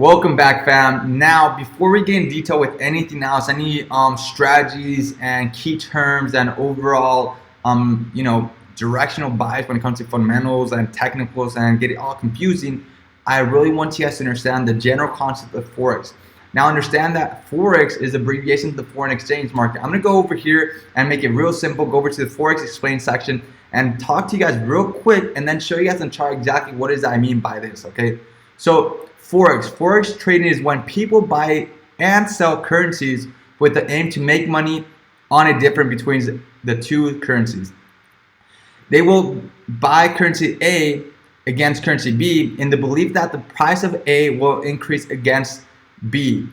Welcome back, fam. Now, before we get in detail with anything else, any strategies and key terms and overall, directional bias when it comes to fundamentals and technicals and get it all confusing, I really want you guys to understand the general concept of Forex. Now, understand that Forex is abbreviation to the foreign exchange market. I'm going to go over here and make it real simple, go over to the Forex explain section and talk to you guys real quick and then show you guys in the chart exactly what is I mean by this, okay? So, Forex trading is when people buy and sell currencies with the aim to make money on a difference between the two currencies. They will buy currency A against currency B in the belief that the price of A will increase against B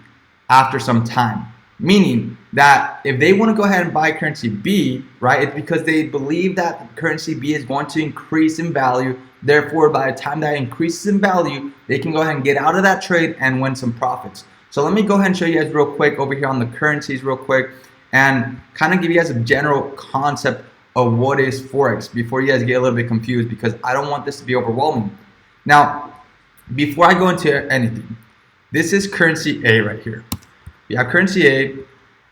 after some time. Meaning that if they want to go ahead and buy currency B, right, it's because they believe that the currency B is going to increase in value. Therefore, by the time that increases in value, they can go ahead and get out of that trade and win some profits. So let me go ahead and show you guys real quick over here on the currencies real quick and kind of give you guys a general concept of what is Forex before you guys get a little bit confused, because I don't want this to be overwhelming. Now, before I go into anything, this is currency A right here. We have currency A,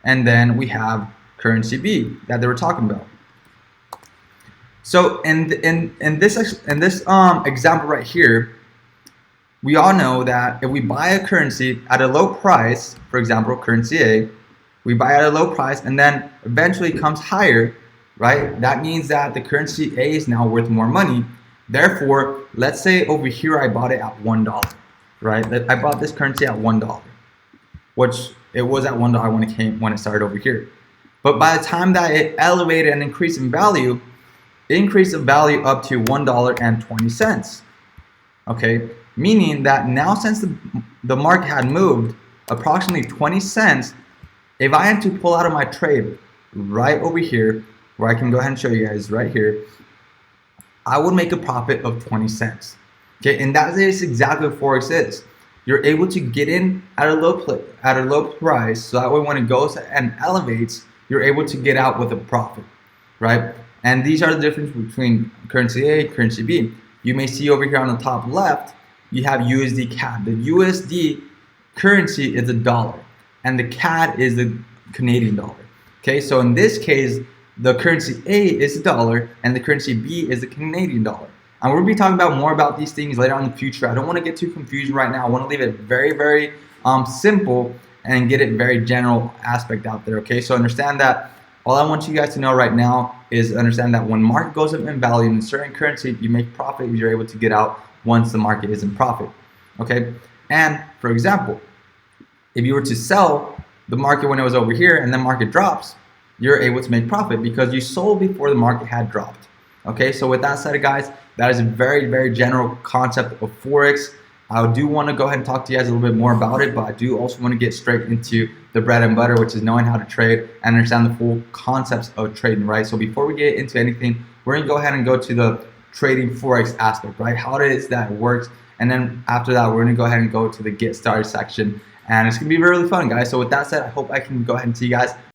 and then we have currency B that they were talking about. So in this example right here, we all know that if we buy a currency at a low price, for example, currency A, we buy at a low price and then eventually comes higher, right? That means that the currency A is now worth more money. Therefore, let's say over here I bought it at $1, right? I bought this currency at $1, which it was at $1 when it started over here. But by the time that it elevated and increased in value, increase the value up to $1.20. Okay, meaning that now since the market had moved approximately 20 cents, if I had to pull out of my trade right over here, where I can go ahead and show you guys right here, I would make a profit of 20 cents. Okay, and that is exactly what Forex is. You're able to get in at a low price, so that way when it goes and elevates, you're able to get out with a profit, right? And these are the difference between currency A, currency B. You may see over here on the top left, you have USD CAD. The USD currency is the dollar, and the CAD is the Canadian dollar. Okay, so in this case, the currency A is the dollar, and the currency B is the Canadian dollar. And we'll be talking about more about these things later on in the future. I don't want to get too confused right now. I want to leave it very, very simple and get it very general aspect out there. Okay, so understand that all I want you guys to know right now is understand that when market goes up in value in a certain currency, you make profit if you're able to get out once the market is in profit. Okay, and for example, if you were to sell the market when it was over here and the market drops, you're able to make profit because you sold before the market had dropped. Okay, so with that said, guys, that is a very, very general concept of Forex. I do want to go ahead and talk to you guys a little bit more about it, but I do also want to get straight into the bread and butter, which is knowing how to trade and understand the full concepts of trading, right? So before we get into anything, we're going to go ahead and go to the trading Forex aspect, right? How it is that it works. And then after that, we're going to go ahead and go to the get started section. And it's going to be really fun, guys. So with that said, I hope I can go ahead and see you guys